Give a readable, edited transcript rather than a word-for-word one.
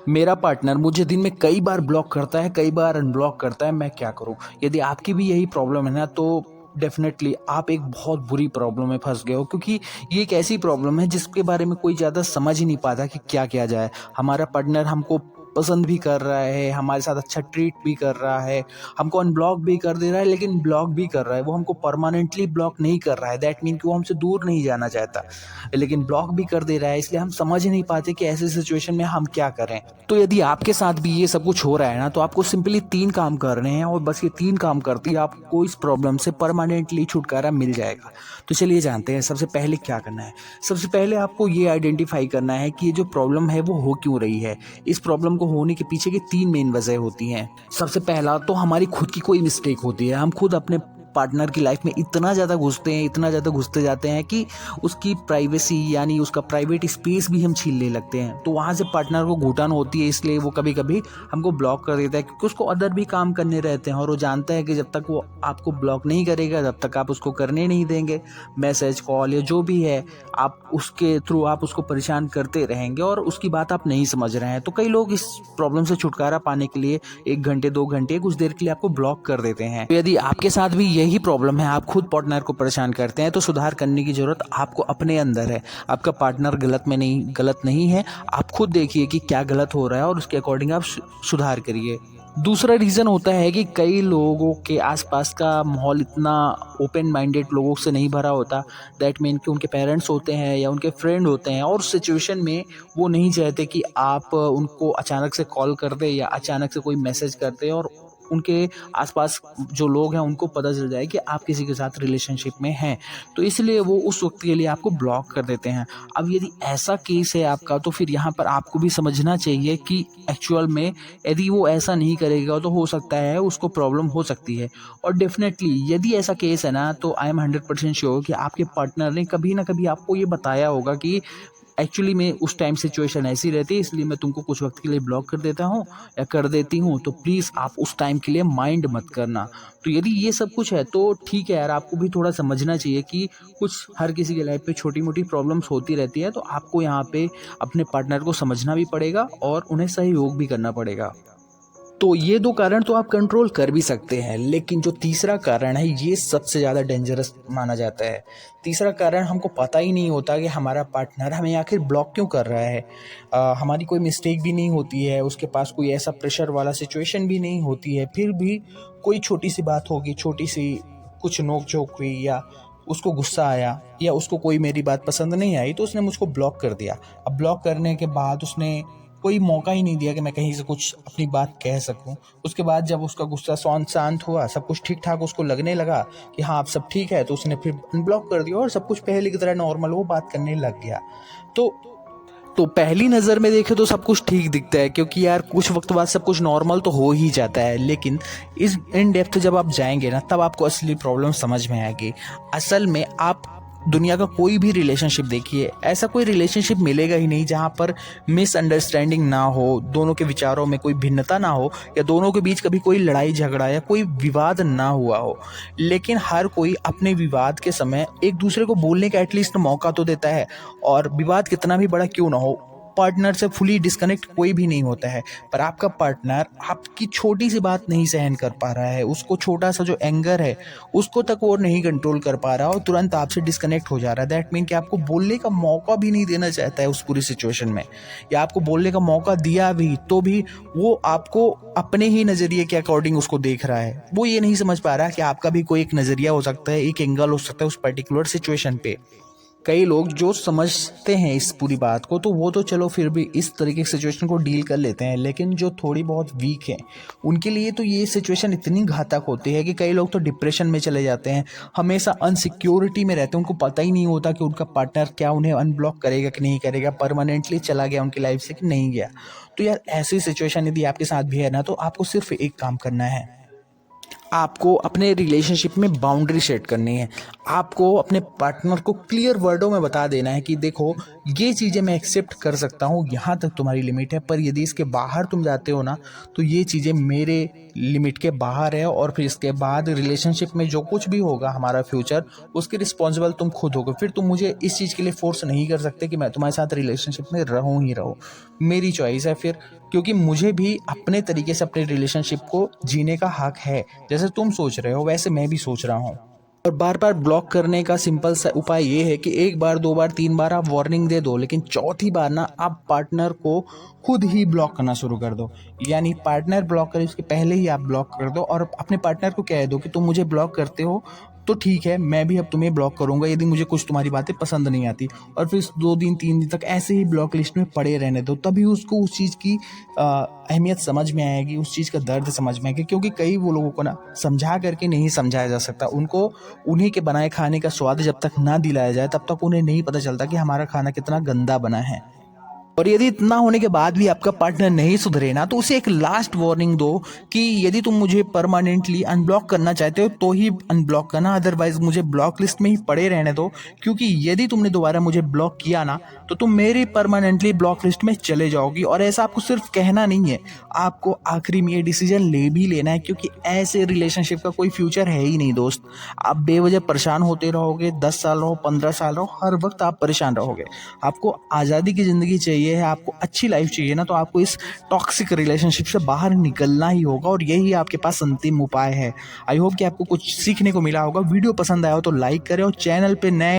मेरा पार्टनर मुझे दिन में कई बार ब्लॉक करता है, कई बार अनब्लॉक करता है, मैं क्या करूँ? यदि आपकी भी यही प्रॉब्लम है ना, तो डेफ़िनेटली आप एक बहुत बुरी प्रॉब्लम में फँस गए हो, क्योंकि ये एक ऐसी प्रॉब्लम है जिसके बारे में कोई ज़्यादा समझ ही नहीं पाता कि क्या किया जाए। हमारा पार्टनर हमको पसंद भी कर रहा है, हमारे साथ अच्छा ट्रीट भी कर रहा है, हमको अनब्लॉक भी कर दे रहा है, लेकिन ब्लॉक भी कर रहा है। वो हमको परमानेंटली ब्लॉक नहीं कर रहा है, दैट मीन कि वो हमसे दूर नहीं जाना चाहता, लेकिन ब्लॉक भी कर दे रहा है, इसलिए हम समझ ही नहीं पाते कि ऐसी सिचुएशन में हम क्या करें। तो यदि आपके साथ भी ये सब कुछ हो रहा है ना, तो आपको सिंपली 3 काम करने हैं और बस ये 3 काम करते ही आपको इस प्रॉब्लम से परमानेंटली छुटकारा मिल जाएगा। तो चलिए जानते हैं सबसे पहले क्या करना है। सबसे पहले आपको ये आइडेंटिफ़ाई करना है कि ये जो प्रॉब्लम है वो हो क्यों रही है। इस प्रॉब्लम को होने के पीछे की 3 मेन वजह होती हैं। सबसे पहला तो हमारी खुद की कोई मिस्टेक होती है। हम खुद अपने पार्टनर की लाइफ में इतना ज़्यादा घुसते हैं, इतना ज़्यादा घुसते जाते हैं कि उसकी प्राइवेसी यानी उसका प्राइवेट स्पेस भी हम छीनने लगते हैं। तो वहाँ से पार्टनर को घुटन होती है, इसलिए वो कभी-कभी हमको ब्लॉक कर देता है, क्योंकि उसको अदर भी काम करने रहते हैं और वो जानता है कि जब तक वो आपको ब्लॉक नहीं करेगा, तब तक आप उसको करने नहीं देंगे। मैसेज, कॉल या जो भी है, आप उसके थ्रू आप उसको परेशान करते रहेंगे और उसकी बात आप नहीं समझ रहे हैं। तो कई लोग इस प्रॉब्लम से छुटकारा पाने के लिए 1 घंटे, 2 घंटे, कुछ देर के लिए आपको ब्लॉक कर देते हैं। तो यदि आपके साथ भी यही प्रॉब्लम है, आप खुद पार्टनर को परेशान करते हैं, तो सुधार करने की ज़रूरत आपको अपने अंदर है। आपका पार्टनर गलत नहीं है। आप खुद देखिए कि क्या गलत हो रहा है और उसके अकॉर्डिंग आप सुधार करिए। दूसरा रीज़न होता है कि कई लोगों के आसपास का माहौल इतना ओपन माइंडेड लोगों से नहीं भरा होता। दैट मीन कि उनके पेरेंट्स होते हैं या उनके फ्रेंड होते हैं और सिचुएशन में वो नहीं चाहते कि आप उनको अचानक से कॉल कर दें या अचानक से कोई मैसेज कर दें और उनके आसपास जो लोग हैं उनको पता चल जाए कि आप किसी के साथ रिलेशनशिप में हैं। तो इसलिए वो उस वक्त के लिए आपको ब्लॉक कर देते हैं। अब यदि ऐसा केस है आपका, तो फिर यहाँ पर आपको भी समझना चाहिए कि एक्चुअल में यदि वो ऐसा नहीं करेगा तो हो सकता है उसको प्रॉब्लम हो सकती है। और डेफिनेटली यदि ऐसा केस है ना, तो आई एम 100% श्योर कि आपके पार्टनर ने कभी ना कभी आपको ये बताया होगा कि एक्चुअली में उस टाइम सिचुएशन ऐसी रहती है, इसलिए मैं तुमको कुछ वक्त के लिए ब्लॉक कर देता हूँ या कर देती हूँ, तो प्लीज़ आप उस टाइम के लिए माइंड मत करना। तो यदि ये सब कुछ है तो ठीक है यार, आपको भी थोड़ा समझना चाहिए कि कुछ हर किसी के लाइफ पे छोटी मोटी प्रॉब्लम्स होती रहती है, तो आपको यहाँ पे अपने पार्टनर को समझना भी पड़ेगा और उन्हें सहयोग भी करना पड़ेगा। तो ये 2 कारण तो आप कंट्रोल कर भी सकते हैं, लेकिन जो तीसरा कारण है ये सबसे ज़्यादा डेंजरस माना जाता है। तीसरा कारण हमको पता ही नहीं होता कि हमारा पार्टनर हमें आखिर ब्लॉक क्यों कर रहा है। हमारी कोई मिस्टेक भी नहीं होती है, उसके पास कोई ऐसा प्रेशर वाला सिचुएशन भी नहीं होती है, फिर भी कोई छोटी सी बात होगी, छोटी सी कुछ नोक-झोंक हुई या उसको गुस्सा आया या उसको कोई मेरी बात पसंद नहीं आई, तो उसने मुझको ब्लॉक कर दिया। अब ब्लॉक करने के बाद उसने कोई मौका ही नहीं दिया कि मैं कहीं से कुछ अपनी बात कह सकूं। उसके बाद जब उसका गुस्सा शांत हुआ, सब कुछ ठीक-ठाक उसको लगने लगा कि हाँ, अब सब ठीक है, तो उसने फिर अनब्लॉक कर दिया और सब कुछ पहले की तरह नॉर्मल वो बात करने लग गया। तो पहली नज़र में देखें तो सब कुछ ठीक दिखता है, क्योंकि यार कुछ वक्त बाद सब कुछ नॉर्मल तो हो ही जाता है, लेकिन इस इन डेप्थ जब आप जाएंगे ना, तब आपको असली प्रॉब्लम समझ में आएगी। असल में आप दुनिया का कोई भी रिलेशनशिप देखिए, ऐसा कोई रिलेशनशिप मिलेगा ही नहीं जहाँ पर मिसअंडरस्टैंडिंग ना हो, दोनों के विचारों में कोई भिन्नता ना हो या दोनों के बीच कभी कोई लड़ाई झगड़ा या कोई विवाद ना हुआ हो। लेकिन हर कोई अपने विवाद के समय एक दूसरे को बोलने का एटलीस्ट मौका तो देता है, और विवाद कितना भी बड़ा क्यों ना हो, पार्टनर से फुली डिस्कनेक्ट कोई भी नहीं होता है। पर आपका पार्टनर आपकी छोटी सी बात नहीं सहन कर पा रहा है, उसको छोटा सा जो एंगर है उसको तक वो नहीं कंट्रोल कर पा रहा और तुरंत आपसे डिस्कनेक्ट हो जा रहा है। दैट मीन कि आपको बोलने का मौका भी नहीं देना चाहता है उस पूरी सिचुएशन में, या आपको बोलने का मौका दिया भी तो भी वो आपको अपने ही नज़रिए के अकॉर्डिंग उसको देख रहा है। वो ये नहीं समझ पा रहा कि आपका भी कोई एक नज़रिया हो सकता है, एक एंगल हो सकता है उस पर्टिकुलर सिचुएशन पे। कई लोग जो समझते हैं इस पूरी बात को, तो वो तो चलो फिर भी इस तरीके की सिचुएशन को डील कर लेते हैं, लेकिन जो थोड़ी बहुत वीक हैं उनके लिए तो ये सिचुएशन इतनी घातक होती है कि कई लोग तो डिप्रेशन में चले जाते हैं, हमेशा अनसिक्योरिटी में रहते हैं। उनको पता ही नहीं होता कि उनका पार्टनर क्या उन्हें अनब्लॉक करेगा कि नहीं करेगा, परमानेंटली चला गया उनकी लाइफ से कि नहीं गया। तो यार ऐसी सिचुएशन यदि आपके साथ भी है ना, तो आपको सिर्फ एक काम करना है, आपको अपने रिलेशनशिप में बाउंड्री सेट करनी है। आपको अपने पार्टनर को क्लियर वर्डों में बता देना है कि देखो, ये चीज़ें मैं एक्सेप्ट कर सकता हूँ, यहाँ तक तुम्हारी लिमिट है, पर यदि इसके बाहर तुम जाते हो ना, तो ये चीज़ें मेरे लिमिट के बाहर है, और फिर इसके बाद रिलेशनशिप में जो कुछ भी होगा हमारा फ्यूचर, उसके रिस्पॉन्सिबल तुम खुद होगे। फिर तुम मुझे इस चीज़ के लिए फोर्स नहीं कर सकते कि मैं तुम्हारे साथ रिलेशनशिप में रहूँ ही रहूँ, मेरी चॉइस है। फिर क्योंकि मुझे भी अपने तरीके से अपने रिलेशनशिप को जीने का हक है। जैसे तुम सोच रहे हो वैसे मैं भी सोच रहा हूँ। और बार बार ब्लॉक करने का सिंपल सा उपाय ये है कि एक बार, दो बार, तीन बार आप वार्निंग दे दो, लेकिन चौथी बार ना आप पार्टनर को खुद ही ब्लॉक करना शुरू कर दो। यानी पार्टनर ब्लॉक करे उसके पहले ही आप ब्लॉक कर दो और अपने पार्टनर को कह दो कि तुम मुझे ब्लॉक करते हो तो ठीक है, मैं भी अब तुम्हें ब्लॉक करूंगा यदि मुझे कुछ तुम्हारी बातें पसंद नहीं आती। और फिर 2 दिन 3 दिन तक ऐसे ही ब्लॉक लिस्ट में पड़े रहने दो, तभी उसको उस चीज़ की अहमियत समझ में आएगी, उस चीज़ का दर्द समझ में आएगी। क्योंकि कई वो लोगों को ना समझा करके नहीं समझाया जा सकता, उनको उन्हीं के बनाए खाने का स्वाद जब तक ना दिलाया जाए तब तक उन्हें नहीं पता चलता कि हमारा खाना कितना गंदा बना है। और यदि इतना होने के बाद भी आपका पार्टनर नहीं सुधरे ना, तो उसे एक लास्ट वार्निंग दो कि यदि तुम मुझे परमानेंटली अनब्लॉक करना चाहते हो तो ही अनब्लॉक करना, अदरवाइज मुझे ब्लॉक लिस्ट में ही पड़े रहने दो। क्योंकि यदि तुमने दोबारा मुझे ब्लॉक किया ना, तो तुम मेरी परमानेंटली ब्लॉक लिस्ट में चले जाओगी। और ऐसा आपको सिर्फ कहना नहीं है, आपको आखिरी में ये डिसीजन ले भी लेना है, क्योंकि ऐसे रिलेशनशिप का कोई फ्यूचर है ही नहीं दोस्त। आप बेवजह परेशान होते रहोगे, 10 साल रहो, 15 साल रहो, हर वक्त आप परेशान रहोगे। आपको आज़ादी की ज़िंदगी चाहिए है, आपको अच्छी लाइफ चाहिए ना, तो आपको इस टॉक्सिक रिलेशनशिप से बाहर निकलना ही होगा और यही आपके पास अंतिम उपाय है। आई होप कि आपको कुछ सीखने को मिला होगा। वीडियो पसंद आया हो तो लाइक करें और चैनल पे नए